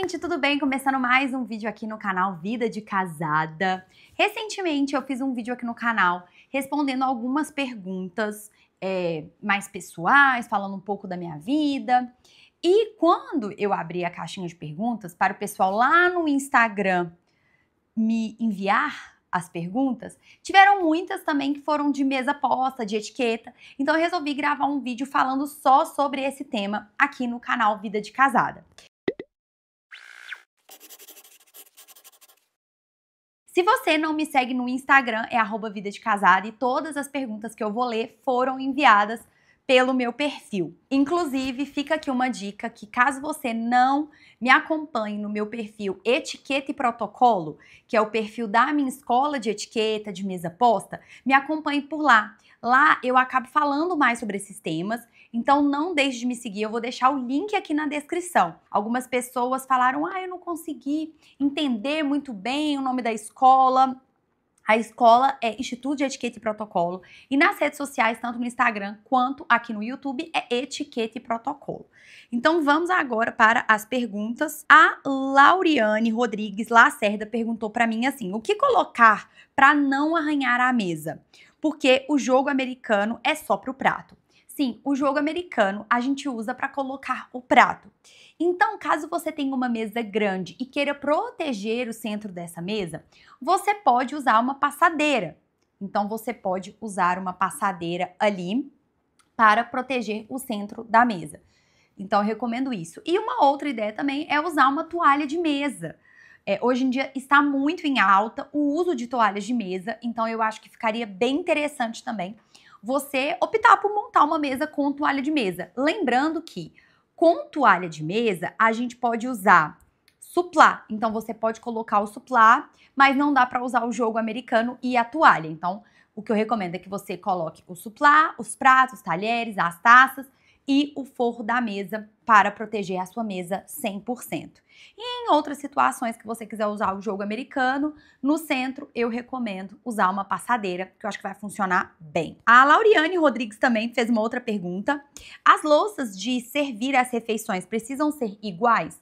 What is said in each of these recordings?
gente, tudo bem? Começando mais um vídeo aqui no canal Vida de Casada. Recentemente eu fiz um vídeo aqui no canal respondendo algumas perguntas mais pessoais, falando um pouco da minha vida. E quando eu abri a caixinha de perguntas para o pessoal lá no Instagram me enviar as perguntas, tiveram muitas também que foram de mesa posta, de etiqueta. Então eu resolvi gravar um vídeo falando só sobre esse tema aqui no canal Vida de Casada. Se você não me segue no Instagram, é @vida de casada, e todas as perguntas que eu vou ler foram enviadas pelo meu perfil. Inclusive, fica aqui uma dica que caso você não me acompanhe no meu perfil Etiqueta e Protocolo, que é o perfil da minha escola de etiqueta, de mesa posta, me acompanhe por lá. Lá eu acabo falando mais sobre esses temas, então não deixe de me seguir, eu vou deixar o link aqui na descrição. Algumas pessoas falaram, eu não consegui entender muito bem o nome da escola. A escola é Instituto de Etiqueta e Protocolo e nas redes sociais, tanto no Instagram quanto aqui no YouTube, é Etiqueta e Protocolo. Então vamos agora para as perguntas. A Lauriane Rodrigues Lacerda perguntou para mim assim, o que colocar para não arranhar a mesa? Porque o jogo americano é só para o prato. Sim, o jogo americano a gente usa para colocar o prato. Então, caso você tenha uma mesa grande e queira proteger o centro dessa mesa, você pode usar uma passadeira. Então, você pode usar uma passadeira ali para proteger o centro da mesa. Então, eu recomendo isso. E uma outra ideia também é usar uma toalha de mesa. Hoje em dia está muito em alta o uso de toalhas de mesa, então eu acho que ficaria bem interessante também você optar por montar uma mesa com toalha de mesa. Lembrando que com toalha de mesa a gente pode usar suplá. Então você pode colocar o suplá, mas não dá para usar o jogo americano e a toalha. Então o que eu recomendo é que você coloque o suplá, os pratos, os talheres, as taças e o forro da mesa para proteger a sua mesa 100%. E em outras situações que você quiser usar o jogo americano, no centro eu recomendo usar uma passadeira, que eu acho que vai funcionar bem. A Lauriane Rodrigues também fez uma outra pergunta. As louças de servir as refeições precisam ser iguais?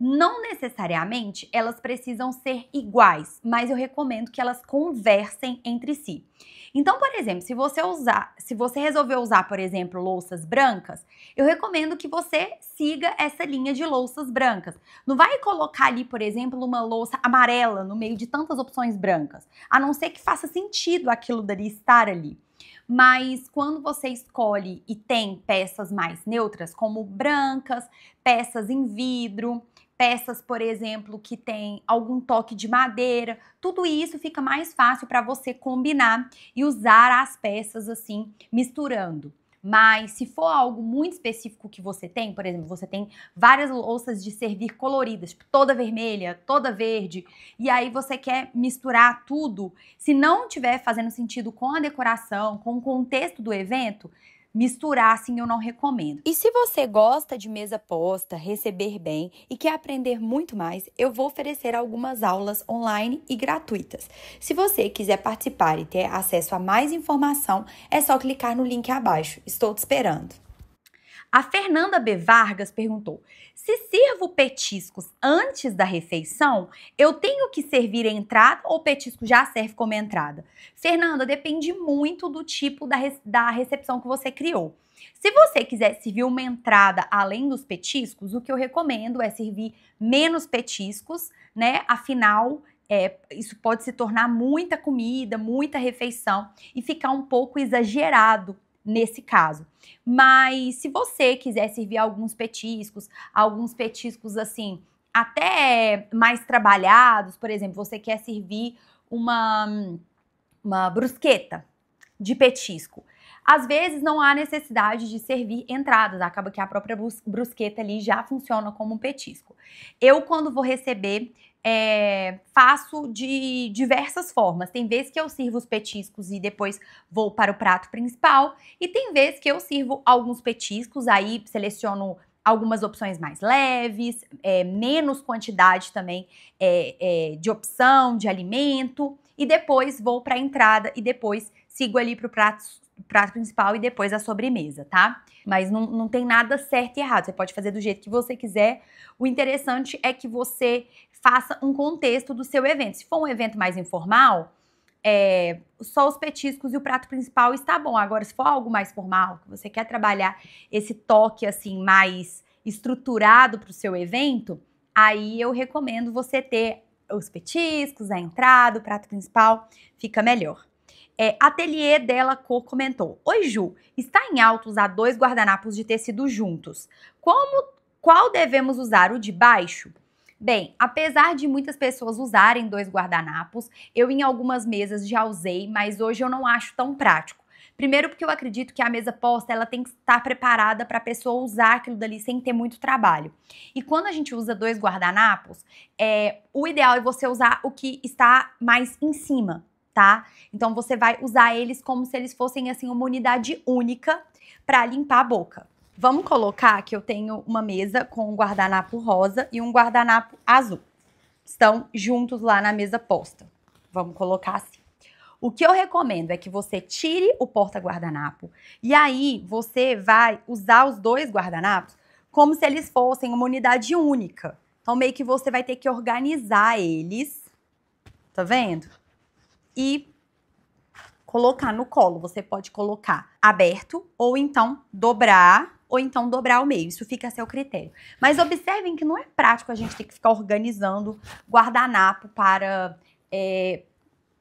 Não necessariamente elas precisam ser iguais, mas eu recomendo que elas conversem entre si. Então, por exemplo, se você resolver usar, por exemplo, louças brancas, eu recomendo que você siga essa linha de louças brancas. Não vai colocar ali, por exemplo, uma louça amarela no meio de tantas opções brancas, a não ser que faça sentido aquilo dali estar ali. Mas quando você escolhe e tem peças mais neutras, como brancas, peças em vidro, peças, por exemplo, que tem algum toque de madeira, tudo isso fica mais fácil para você combinar e usar as peças assim, misturando. Mas se for algo muito específico que você tem, por exemplo, você tem várias louças de servir coloridas, tipo toda vermelha, toda verde, e aí você quer misturar tudo, se não estiver fazendo sentido com a decoração, com o contexto do evento, misturar, assim, eu não recomendo. E se você gosta de mesa posta, receber bem e quer aprender muito mais, eu vou oferecer algumas aulas online e gratuitas. Se você quiser participar e ter acesso a mais informação, é só clicar no link abaixo. Estou te esperando. A Fernanda B. Vargas perguntou, se sirvo petiscos antes da refeição, eu tenho que servir a entrada ou o petisco já serve como entrada? Fernanda, depende muito do tipo da recepção que você criou. Se você quiser servir uma entrada além dos petiscos, o que eu recomendo é servir menos petiscos, né? Afinal, isso pode se tornar muita comida, muita refeição e ficar um pouco exagerado nesse caso. Mas se você quiser servir alguns petiscos assim, até mais trabalhados, por exemplo, você quer servir uma brusqueta de petisco. Às vezes não há necessidade de servir entradas, acaba que a própria brusqueta ali já funciona como um petisco. Eu, quando vou receber, faço de diversas formas. Tem vezes que eu sirvo os petiscos e depois vou para o prato principal, e tem vezes que eu sirvo alguns petiscos, aí seleciono algumas opções mais leves, menos quantidade também de opção, de alimento, e depois vou para a entrada e depois sigo ali para o o prato principal e depois a sobremesa, tá? Mas não tem nada certo e errado, você pode fazer do jeito que você quiser. O interessante é que você faça um contexto do seu evento. Se for um evento mais informal, só os petiscos e o prato principal está bom. Agora, se for algo mais formal, que você quer trabalhar esse toque assim mais estruturado para o seu evento, aí eu recomendo você ter os petiscos, a entrada, o prato principal, fica melhor. Ateliê Della Cor comentou: Oi Ju, está em alta usar 2 guardanapos de tecido juntos. Qual devemos usar, o de baixo? Bem, apesar de muitas pessoas usarem 2 guardanapos, eu em algumas mesas já usei, mas hoje eu não acho tão prático. Primeiro porque eu acredito que a mesa posta ela tem que estar preparada para a pessoa usar aquilo dali sem ter muito trabalho. E quando a gente usa 2 guardanapos, o ideal é você usar o que está mais em cima, tá? Então você vai usar eles como se eles fossem assim uma unidade única para limpar a boca. Vamos colocar que eu tenho uma mesa com um guardanapo rosa e um guardanapo azul. Estão juntos lá na mesa posta. Vamos colocar assim. O que eu recomendo é que você tire o porta-guardanapo e aí você vai usar os 2 guardanapos como se eles fossem uma unidade única. Então meio que você vai ter que organizar eles, tá vendo? E colocar no colo. Você pode colocar aberto ou então dobrar ao meio. Isso fica a seu critério. Mas observem que não é prático a gente ter que ficar organizando guardanapo para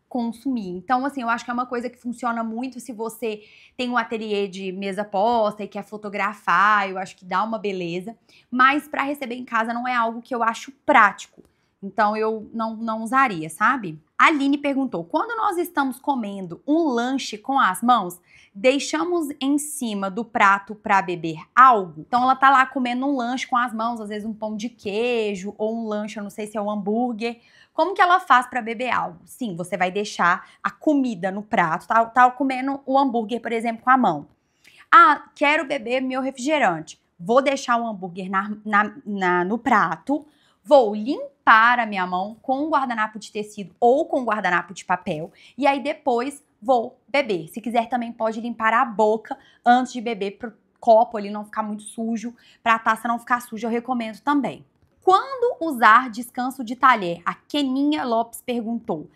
consumir. Então, assim, eu acho que é uma coisa que funciona muito se você tem um ateliê de mesa posta e quer fotografar, eu acho que dá uma beleza. Mas para receber em casa não é algo que eu acho prático. Então, eu não usaria, sabe? A Aline perguntou: quando nós estamos comendo um lanche com as mãos, deixamos em cima do prato para beber algo? Então, ela tá lá comendo um lanche com as mãos, às vezes um pão de queijo ou um lanche, eu não sei se é um hambúrguer. Como que ela faz para beber algo? Sim, você vai deixar a comida no prato, tá comendo o hambúrguer, por exemplo, com a mão. Ah, quero beber meu refrigerante. Vou deixar o hambúrguer no prato, vou limpar a minha mão com um guardanapo de tecido ou com um guardanapo de papel e aí depois vou beber. Se quiser também pode limpar a boca antes de beber para o copo ali não ficar muito sujo, para a taça não ficar suja, eu recomendo também. Quando usar descanso de talher? A Keninha Lopes perguntou.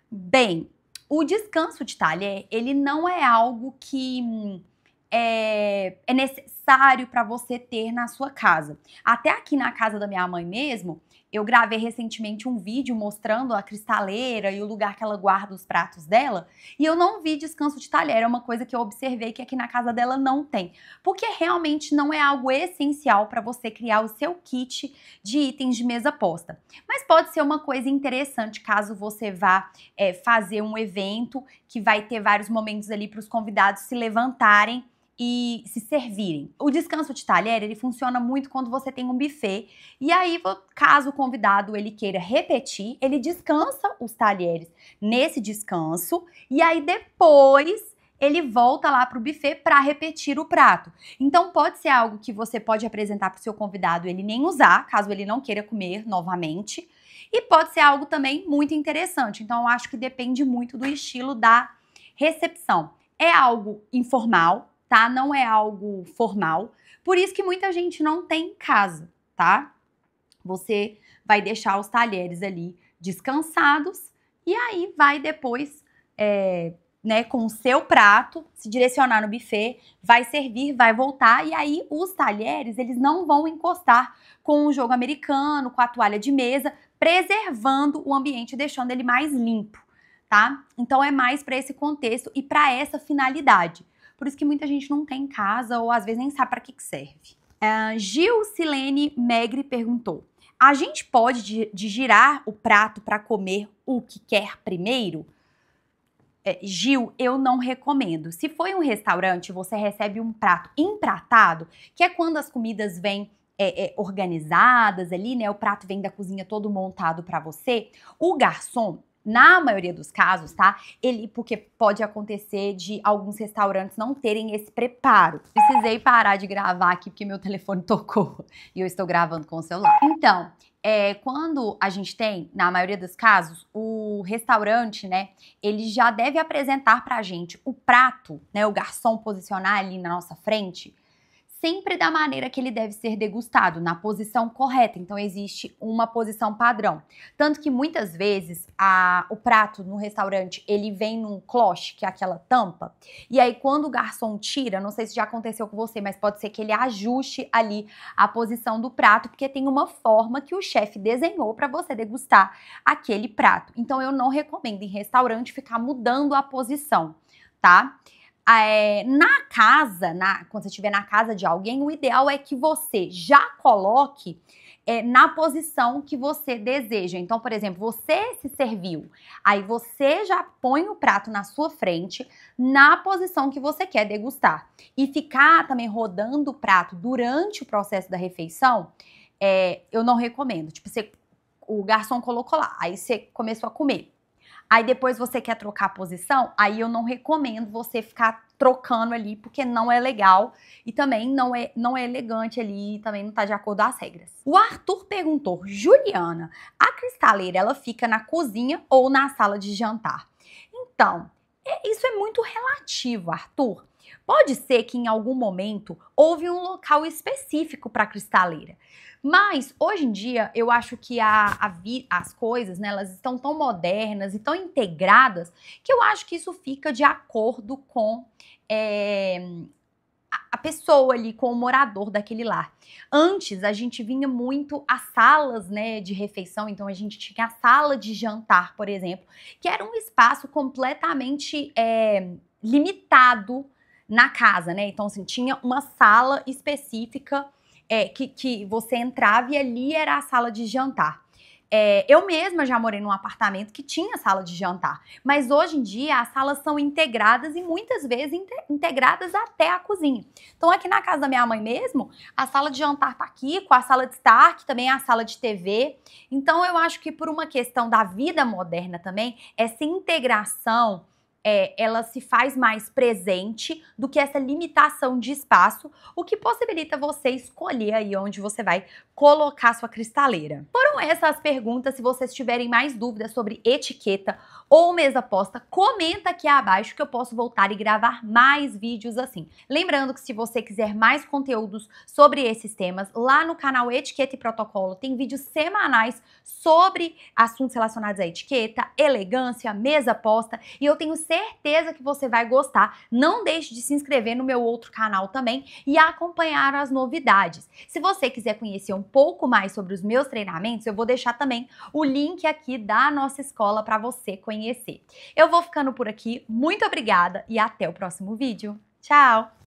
Bem, o descanso de talher, ele não é algo que é necessário para você ter na sua casa. Até aqui na casa da minha mãe mesmo, eu gravei recentemente um vídeo mostrando a cristaleira e o lugar que ela guarda os pratos dela, e eu não vi descanso de talher, é uma coisa que eu observei que aqui na casa dela não tem, porque realmente não é algo essencial para você criar o seu kit de itens de mesa posta. Mas pode ser uma coisa interessante caso você vá fazer um evento que vai ter vários momentos ali para os convidados se levantarem e se servirem. O descanso de talher, ele funciona muito quando você tem um buffet e aí, caso o convidado ele queira repetir, ele descansa os talheres nesse descanso e aí depois ele volta lá para o buffet para repetir o prato. Então pode ser algo que você pode apresentar para o seu convidado e ele nem usar, caso ele não queira comer novamente. E pode ser algo também muito interessante. Então eu acho que depende muito do estilo da recepção. É algo informal, tá? Não é algo formal. Por isso que muita gente não tem em casa, tá? Você vai deixar os talheres ali descansados e aí vai depois, com o seu prato, se direcionar no buffet, vai servir, vai voltar e aí os talheres, eles não vão encostar com o jogo americano, com a toalha de mesa, preservando o ambiente, deixando ele mais limpo, tá? Então é mais para esse contexto e para essa finalidade. Por isso que muita gente não tem em casa ou às vezes nem sabe para que serve. Gil Silene Megre perguntou: a gente pode girar o prato para comer o que quer primeiro? Gil, eu não recomendo. Se for em um restaurante, você recebe um prato empratado, que é quando as comidas vêm organizadas ali, né? O prato vem da cozinha todo montado para você. O garçom, na maioria dos casos, tá? Porque pode acontecer de alguns restaurantes não terem esse preparo. Precisei parar de gravar aqui porque meu telefone tocou e eu estou gravando com o celular. Então, Quando a gente tem, na maioria dos casos, o restaurante, né, ele já deve apresentar pra gente o prato, né, o garçom posicionar ali na nossa frente, sempre da maneira que ele deve ser degustado, na posição correta. Então, existe uma posição padrão. Tanto que, muitas vezes, o prato no restaurante, ele vem num cloche, que é aquela tampa. E aí, quando o garçom tira, não sei se já aconteceu com você, mas pode ser que ele ajuste ali a posição do prato, porque tem uma forma que o chefe desenhou para você degustar aquele prato. Então, eu não recomendo em restaurante ficar mudando a posição, tá? Na casa, quando você estiver na casa de alguém, o ideal é que você já coloque na posição que você deseja. Então, por exemplo, você se serviu, aí você já põe o prato na sua frente, na posição que você quer degustar. E ficar também rodando o prato durante o processo da refeição, eu não recomendo. Tipo, o garçom colocou lá, aí você começou a comer. Aí depois você quer trocar a posição, aí eu não recomendo você ficar trocando ali, porque não é legal e também não é elegante ali, também não tá de acordo com as regras. O Arthur perguntou: Juliana, a cristaleira ela fica na cozinha ou na sala de jantar? Então, isso é muito relativo, Arthur. Pode ser que em algum momento houve um local específico para a cristaleira. Mas, hoje em dia, eu acho que as coisas, né, elas estão tão modernas e tão integradas que eu acho que isso fica de acordo com a pessoa ali, com o morador daquele lar. Antes, a gente vinha muito às salas, né, de refeição, então a gente tinha a sala de jantar, por exemplo, que era um espaço completamente limitado na casa, né? Então, assim, tinha uma sala específica que você entrava e ali era a sala de jantar. Eu mesma já morei num apartamento que tinha sala de jantar, mas hoje em dia as salas são integradas e muitas vezes integradas até a cozinha. Então aqui na casa da minha mãe mesmo, a sala de jantar tá aqui, com a sala de estar, que também é a sala de TV. Então eu acho que por uma questão da vida moderna também, essa integração ela se faz mais presente do que essa limitação de espaço, o que possibilita você escolher aí onde você vai colocar sua cristaleira. Foram essas as perguntas. Se vocês tiverem mais dúvidas sobre etiqueta ou mesa posta, comenta aqui abaixo que eu posso voltar e gravar mais vídeos assim. Lembrando que se você quiser mais conteúdos sobre esses temas, lá no canal Etiqueta e Protocolo tem vídeos semanais sobre assuntos relacionados à etiqueta, elegância, mesa posta, e eu tenho certeza que você vai gostar. Não deixe de se inscrever no meu outro canal também e acompanhar as novidades. Se você quiser conhecer um pouco mais sobre os meus treinamentos, eu vou deixar também o link aqui da nossa escola para você conhecer. Eu vou ficando por aqui. Muito obrigada e até o próximo vídeo. Tchau!